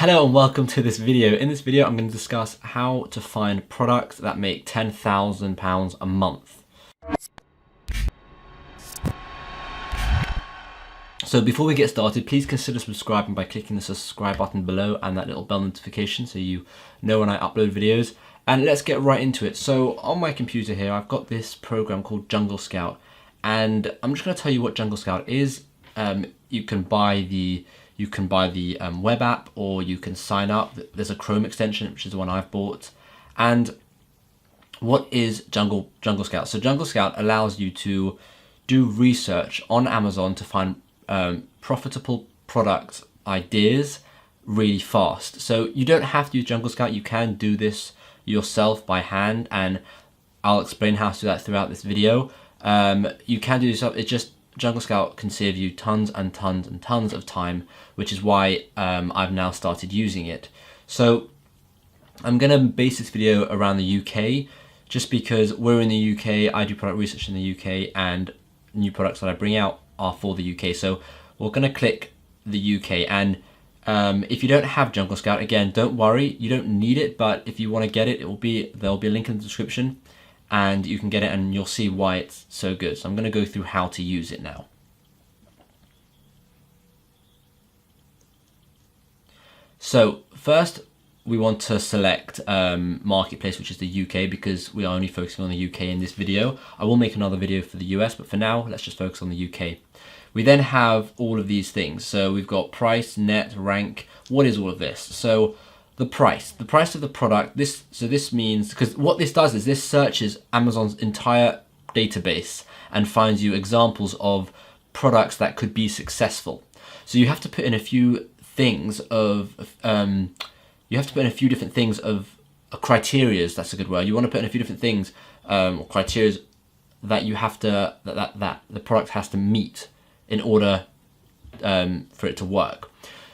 Hello and welcome to this video. In this video, I'm going to discuss how to find products that make £10,000 a month. So before we get started, please consider subscribing by clicking the subscribe button below and that little bell notification so you know when I upload videos. And let's get right into it. So on my computer here, I've got this program called Jungle Scout, and I'm just going to tell you what Jungle Scout is. You can buy the web app, or you can sign up. There's a Chrome extension, which is the one I've bought. And what is Jungle Scout? So Jungle Scout allows you to do research on Amazon to find profitable product ideas really fast. So you don't have to use Jungle Scout. You can do this yourself by hand, and I'll explain how to do that throughout this video. You can do this yourself. It's just Jungle Scout can save you tons and tons and tons of time, which is why I've now started using it. So I'm going to base this video around the UK, just because we're in the UK, I do product research in the UK, and new products that I bring out are for the UK. So we're going to click the UK, and if you don't have Jungle Scout, again, don't worry, you don't need it, but if you want to get it, there'll be a link in the description, and you can get it and you'll see why it's so good. So I'm going to go through how to use it now. So first we want to select Marketplace, which is the UK, because we are only focusing on the UK in this video. I will make another video for the US, but for now, let's just focus on the UK. We then have all of these things. So we've got price, net, rank. What is all of this? So the price of the product. This means, because what this does is this searches Amazon's entire database and finds you examples of products that could be successful. So you have to put in a few things of different things of criterias. That's a good word. You want to put in a few different things or criterias that you have to that the product has to meet in order for it to work.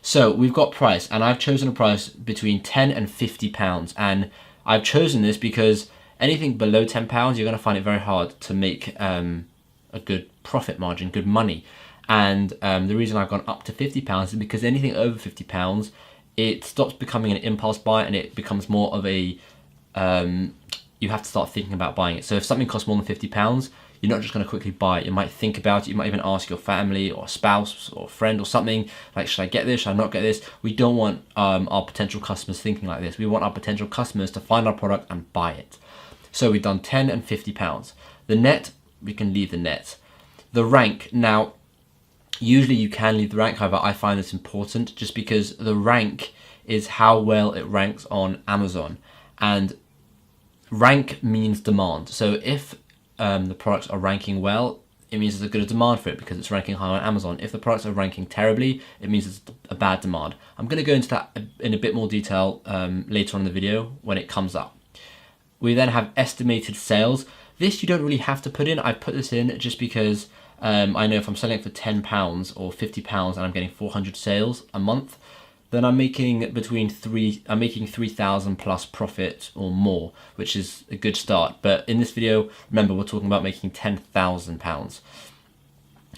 So we've got price, and I've chosen a price between £10 and £50, and I've chosen this because anything below £10, you're going to find it very hard to make a good profit margin, good money. And the reason I've gone up to £50 is because anything over £50, it stops becoming an impulse buy, and it becomes more of a you have to start thinking about buying it. So if something costs more than £50, you're not just going to quickly buy it. You might think about it. You might even ask your family or spouse or friend or something, like, should I get this? Should I not get this? We don't want our potential customers thinking like this. We want our potential customers to find our product and buy it. So we've done £10 and £50. The net, we can leave the net. The rank, now, usually you can leave the rank. However, I find this important just because the rank is how well it ranks on Amazon. And rank means demand. So if the products are ranking well, it means there's a good demand for it because it's ranking high on Amazon. If the products are ranking terribly, it means it's a bad demand. I'm going to go into that in a bit more detail later on in the video when it comes up. We then have estimated sales. This you don't really have to put in. I put this in just because I know if I'm selling it for £10 or £50 and I'm getting 400 sales a month, then I'm making I'm making 3,000 plus profit or more, which is a good start. But in this video, remember, we're talking about making £10,000.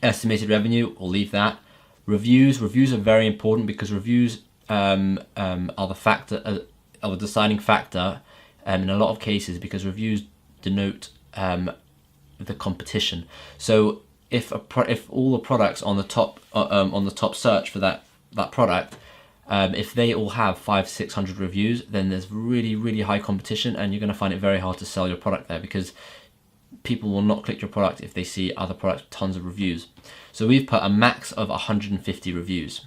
Estimated revenue, we'll leave that. Reviews are very important because reviews are the deciding factor in a lot of cases, because reviews denote the competition. So if all the products on the top search for that product, if they all have 500-600 reviews, then there's really high competition, and you're going to find it very hard to sell your product there, because people will not click your product if they see other products with tons of reviews. So we've put a max of 150 reviews.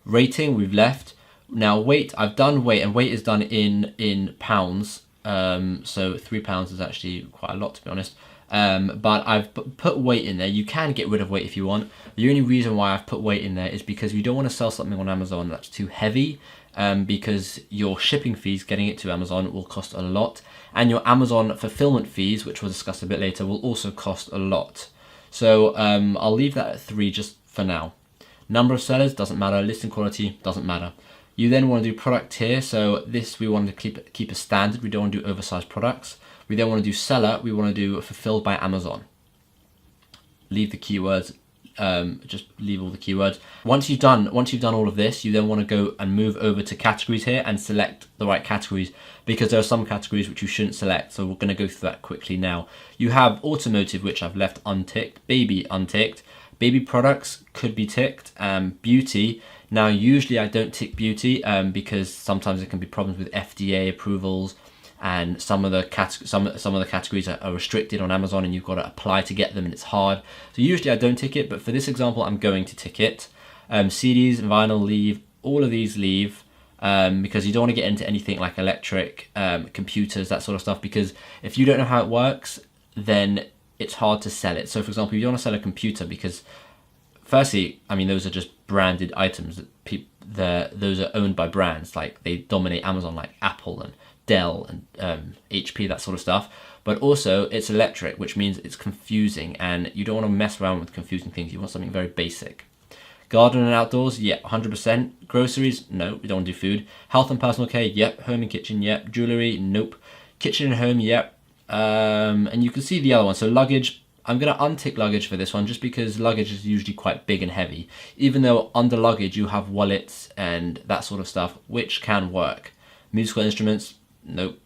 Rating, we've left. Now weight, I've done weight, and weight is done in pounds. So £3 is actually quite a lot, to be honest. But I've put weight in there. You can get rid of weight if you want. The only reason why I've put weight in there is because we don't want to sell something on Amazon that's too heavy, because your shipping fees getting it to Amazon will cost a lot, and your Amazon fulfillment fees, which we'll discuss a bit later, will also cost a lot. So I'll leave that at 3 just for now. Number of sellers doesn't matter. Listing quality doesn't matter. You then want to do product tier. So this we want to keep a standard. We don't want to do oversized products. We then want to do seller. We want to do fulfilled by Amazon. Leave the keywords just leave all the keywords. Once you've done all of this, you then want to go and move over to categories here and select the right categories, because there are some categories which you shouldn't select. So we're going to go through that quickly now. You have automotive, which I've left unticked, baby unticked, baby products could be ticked, beauty. Now usually I don't tick beauty because sometimes there can be problems with FDA approvals, and some of the categories are restricted on Amazon, and you've got to apply to get them, and it's hard. So usually I don't tick it, but for this example I'm going to tick it. CDs, vinyl, leave. All of these leave, because you don't want to get into anything like electric, computers, that sort of stuff, because if you don't know how it works, then it's hard to sell it. So for example, you don't want to sell a computer because firstly, I mean, those are just branded items that those are owned by brands, like they dominate Amazon, like Apple and Dell and HP, that sort of stuff. But also it's electric, which means it's confusing, and you don't want to mess around with confusing things. You want something very basic. Garden and outdoors, yep, 100%. Groceries, no, we don't want to do food. Health and personal care, yep. Home and kitchen, yep. Jewelry, nope. Kitchen and home, yep. And you can see the other one. So luggage, I'm going to untick luggage for this one, just because luggage is usually quite big and heavy, even though under luggage you have wallets and that sort of stuff, which can work. Musical instruments, nope.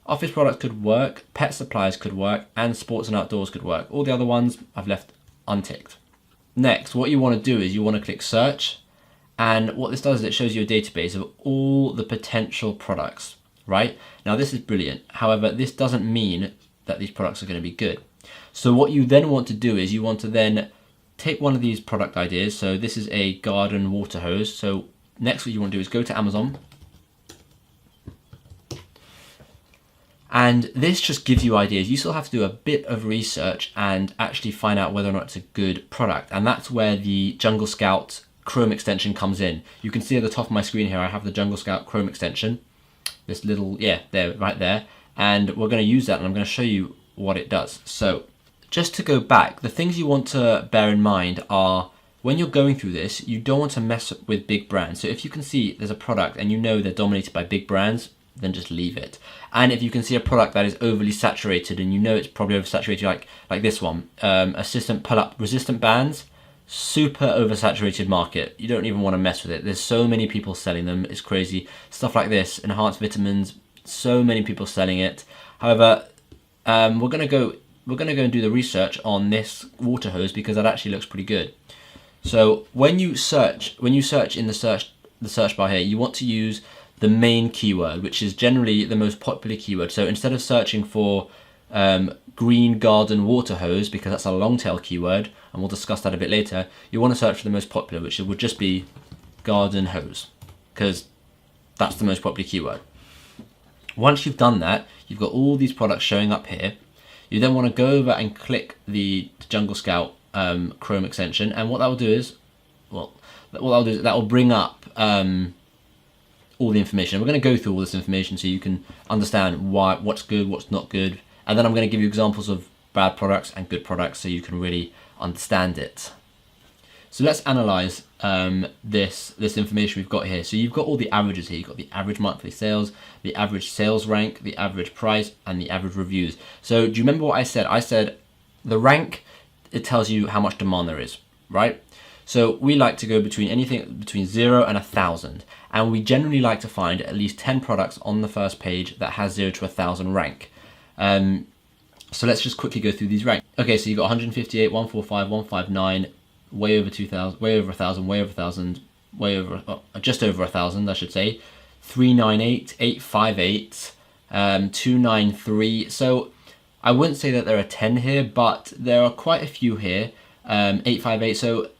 Office products could work, pet supplies could work, and sports and outdoors could work. All the other ones I've left unticked. Next, what you want to do is you want to click search, and what this does is it shows you a database of all the potential products, right? Now this is brilliant. However, this doesn't mean that these products are going to be good. So what you then want to do is you want to then take one of these product ideas. So this is a garden water hose. So next what you want to do is go to Amazon. And this just gives you ideas. You still have to do a bit of research and actually find out whether or not it's a good product. And that's where the Jungle Scout Chrome extension comes in. You can see at the top of my screen here, I have the Jungle Scout Chrome extension. This little, yeah, there, right there. And we're going to use that, and I'm going to show you what it does. So just to go back, the things you want to bear in mind are when you're going through this, you don't want to mess with big brands. So if you can see there's a product and you know they're dominated by big brands, then just leave it. And if you can see a product that is overly saturated and you know it's probably oversaturated, like this one, assistant pull-up resistant bands, super oversaturated market. You don't even want to mess with it. There's so many people selling them, it's crazy. Stuff like this, enhanced vitamins, so many people selling it. However, we're gonna go and do the research on this water hose because that actually looks pretty good. So when you search in the search bar here, you want to use the main keyword, which is generally the most popular keyword. So instead of searching for green garden water hose, because that's a long tail keyword, and we'll discuss that a bit later, you want to search for the most popular, which would just be garden hose, because that's the most popular keyword. Once you've done that, you've got all these products showing up here. You then want to go over and click the Jungle Scout Chrome extension, and what that will do is, that will bring up all the information. We're going to go through all this information so you can understand what's good, what's not good, and then I'm going to give you examples of bad products and good products so you can really understand it. So let's analyze this information we've got here. So you've got all the averages here. You've got the average monthly sales, the average sales rank, the average price, and the average reviews. So do you remember what I said? I said the rank, it tells you how much demand there is, right? So we like to go between anything between 0 and 1,000, and we generally like to find at least 10 products on the first page that has 0 to 1,000 rank. So let's just quickly go through these ranks. Okay, so you've got 158, 145, 159, way over 2,000, way over 1,000, way over 1,000, way over, just over 1,000, I should say. 398, 858, 293. So I wouldn't say that there are 10 here, but there are quite a few here. 858. So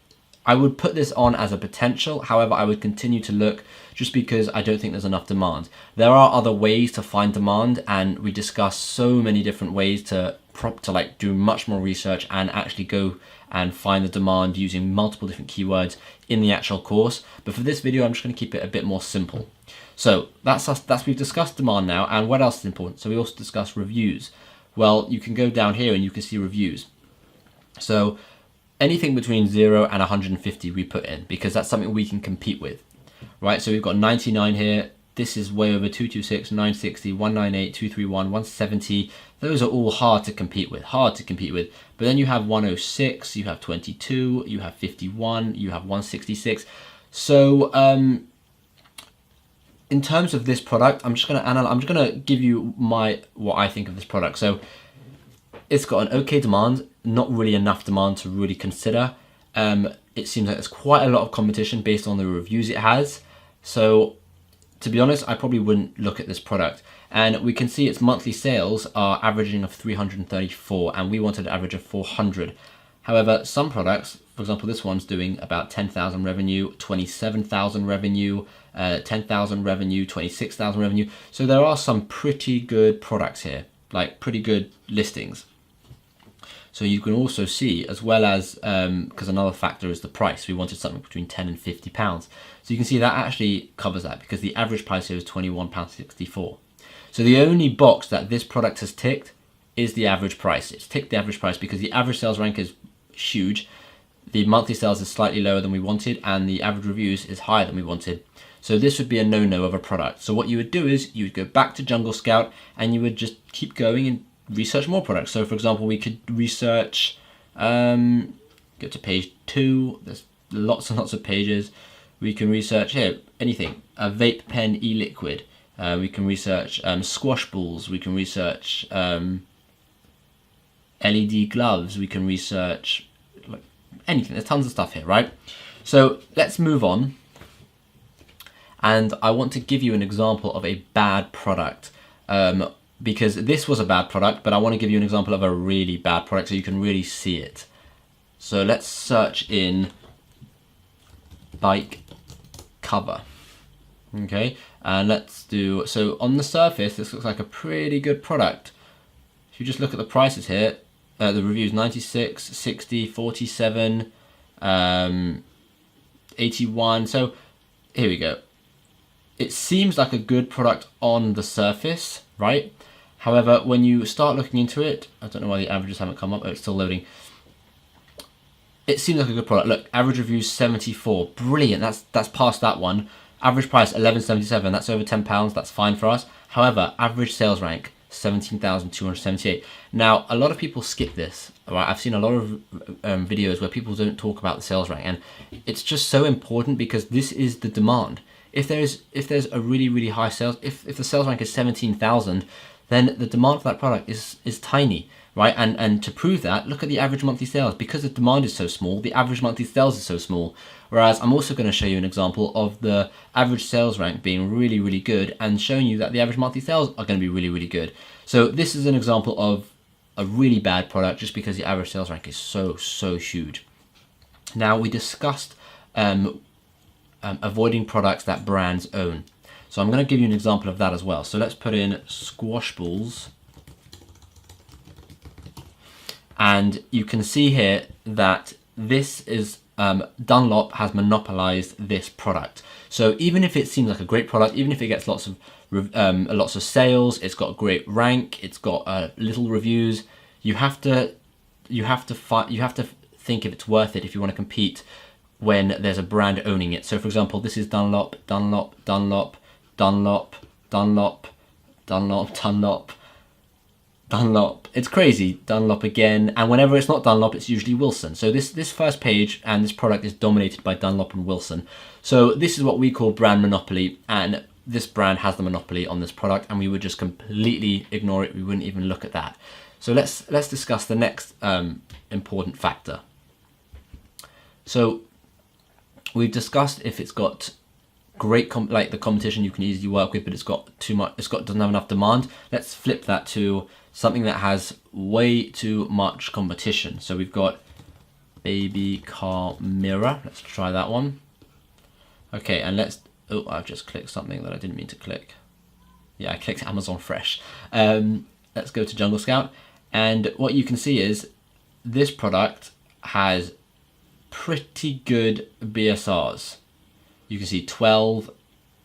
I would put this on as a potential. However, I would continue to look just because I don't think there's enough demand. There are other ways to find demand, and we discuss so many different ways to like do much more research and actually go and find the demand using multiple different keywords in the actual course. But for this video, I'm just going to keep it a bit more simple. So we've discussed demand now, and what else is important? So we also discussed reviews. Well, you can go down here and you can see reviews. So anything between 0 and 150 we put in because that's something we can compete with, right? So we've got 99 here, this is way over 226, 960, 198, 231, 170. Those are all hard to compete with, But then you have 106, you have 22, you have 51, you have 166. So in terms of this product, I'm just gonna give you what I think of this product. So it's got an okay demand, not really enough demand to really consider. It seems like there's quite a lot of competition based on the reviews it has. So to be honest, I probably wouldn't look at this product. And we can see its monthly sales are averaging of 334, and we wanted an average of 400. However, some products, for example, this one's doing about 10,000 revenue, 27,000 revenue, 10,000 revenue, 26,000 revenue. So there are some pretty good products here, like pretty good listings. So you can also see, as well as, because another factor is the price. We wanted something between £10 and £50. So you can see that actually covers that, because the average price here is £21.64. So the only box that this product has ticked is the average price. It's ticked the average price because the average sales rank is huge. The monthly sales is slightly lower than we wanted, and the average reviews is higher than we wanted. So this would be a no-no of a product. So what you would do is you would go back to Jungle Scout and you would just keep going and research more products. So for example, we could research, go to page 2, there's lots and lots of pages. We can research here, anything, a vape pen e-liquid. We can research squash balls. We can research LED gloves. We can research like anything. There's tons of stuff here, right? So let's move on. And I want to give you an example of a bad product. Because this was a bad product, but I want to give you an example of a really bad product so you can really see it. So let's search in bike cover. Okay, and let's do, so on the surface, this looks like a pretty good product. If you just look at the prices here, the reviews, 96, 60, 47, 81. So here we go. It seems like a good product on the surface, right? However, when you start looking into it, I don't know why the averages haven't come up. Oh, it's still loading. It seems like a good product. Look, average reviews 74. Brilliant. That's past that one. Average price 11.77. That's over £10. That's fine for us. However, average sales rank 17,278. Now, a lot of people skip this. Right? I've seen a lot of videos where people don't talk about the sales rank, and it's just so important because this is the demand. If there's a really high sales, if the sales rank is 17,000, then the demand for that product is tiny, right? And to prove that, look at the average monthly sales. Because the demand is so small, the average monthly sales is so small. Whereas I'm also going to show you an example of the average sales rank being really good and showing you that the average monthly sales are going to be really good. So this is an example of a really bad product just because the average sales rank is so huge. Now, we discussed avoiding products that brands own. So I'm going to give you an example of that as well. So let's put in squash balls. And you can see here that this is Dunlop has monopolized this product. So even if it seems like a great product, even if it gets lots of sales, it's got a great rank, it's got little reviews, you have to think if it's worth it if you want to compete when there's a brand owning it. So for example, this is Dunlop. It's crazy. Dunlop again, and whenever it's not Dunlop, it's usually Wilson. So this first page and this product is dominated by Dunlop and Wilson. So this is what we call brand monopoly, and this brand has the monopoly on this product, and we would just completely ignore it. We wouldn't even look at that. So let's discuss the next important factor. So we've discussed if it's got great like the competition you can easily work with, but it's got too much. Doesn't have enough demand. Let's flip that to something that has way too much competition. So we've got baby car mirror. Let's try that one. Okay, and let's. Oh, I've just clicked something that I didn't mean to click. Yeah, I clicked Amazon Fresh. Let's go to Jungle Scout, and what you can see is this product has pretty good BSRs. You can see 12.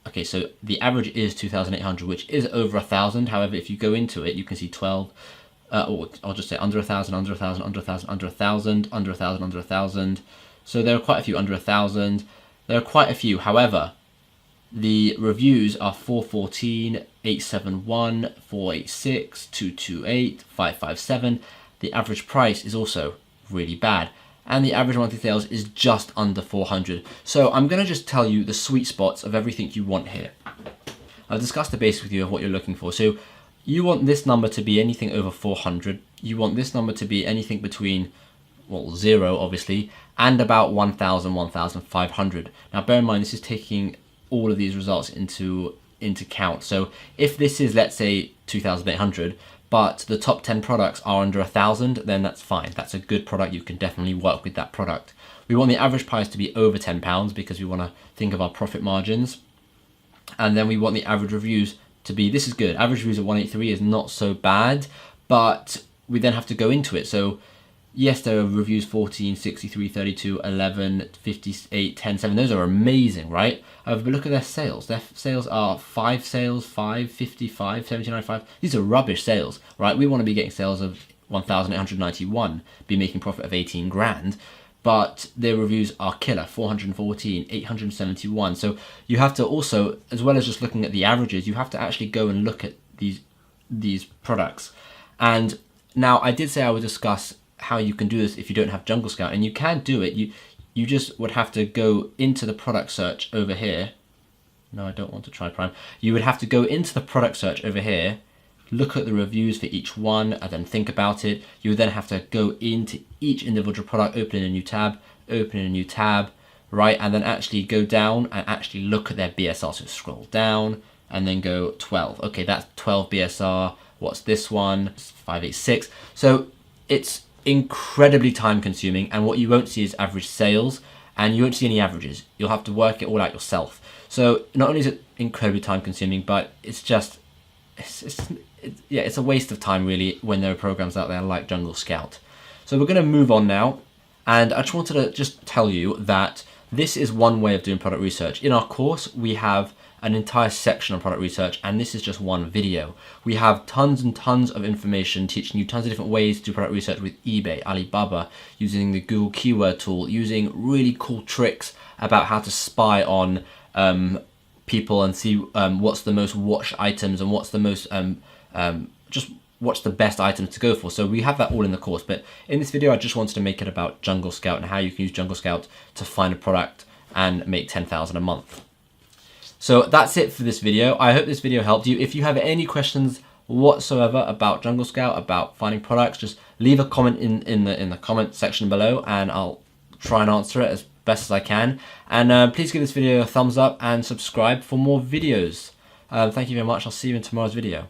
Okay, so the average is 2,800, which is over 1,000. However, if you go into it, you can see 12. Or I'll just say under 1,000, under 1,000, under 1,000, under 1,000, under 1,000, under 1,000. So there are quite a few under 1,000. There are quite a few. However, The reviews are 414, 871, 486, 228, 557. The average price is also really bad. And the average monthly sales is just under 400. So I'm going to just tell you the sweet spots of everything you want here. I've discussed the basics with you of what you're looking for. So you want this number to be anything over 400. You want this number to be anything between, well, 0 obviously, and about 1,000, 1,500. Now bear in mind, this is taking all of these results into count. So if this is, let's say, 2,800, but the top 10 products are under 1,000, then that's fine. That's a good product. You can definitely work with that product. We want the average price to be over £10 because we want to think of our profit margins. And then we want the average reviews to be, this is good. Average reviews of 183 is not so bad, but we then have to go into it. So yes, there are reviews 14, 63, 32, 11, 58, 10, 7. Those are amazing, right? But look at their sales. Their sales are 5 sales, 5, 55, 79, 5. These are rubbish sales, right? We want to be getting sales of 1,891, be making profit of 18 grand. But their reviews are killer, 414, 871. So you have to also, as well as just looking at the averages, you have to actually go and look at these products. And now I did say I would discuss how you can do this if you don't have Jungle Scout, and you can do it. You just would have to go into the product search over here. No, I don't want to try Prime. You would have to go into the product search over here, look at the reviews for each one, and then think about it. You would then have to go into each individual product, open in a new tab, right? And then actually go down and actually look at their BSR. So scroll down and then go 12. Okay, that's 12 BSR. What's this one? It's 586. So it's incredibly time consuming, and what you won't see is average sales, and you won't see any averages. You'll have to work it all out yourself. So not only is it incredibly time consuming, but it's just, it's a waste of time really when there are programs out there like Jungle Scout. So we're going to move on now, and I just wanted to just tell you that this is one way of doing product research. In our course, we have an entire section on product research, and this is just one video. We have tons and tons of information teaching you tons of different ways to do product research with eBay, Alibaba, using the Google keyword tool, using really cool tricks about how to spy on people and see what's the most watched items and what's the most just what's the best items to go for. So we have that all in the course, but in this video I just wanted to make it about Jungle Scout and how you can use Jungle Scout to find a product and make 10,000 a month. So that's it for this video. I hope this video helped you. If you have any questions whatsoever about Jungle Scout, about finding products, just leave a comment in the comment section below, and I'll try and answer it as best as I can. And please give this video a thumbs up and subscribe for more videos. Thank you very much. I'll see you in tomorrow's video.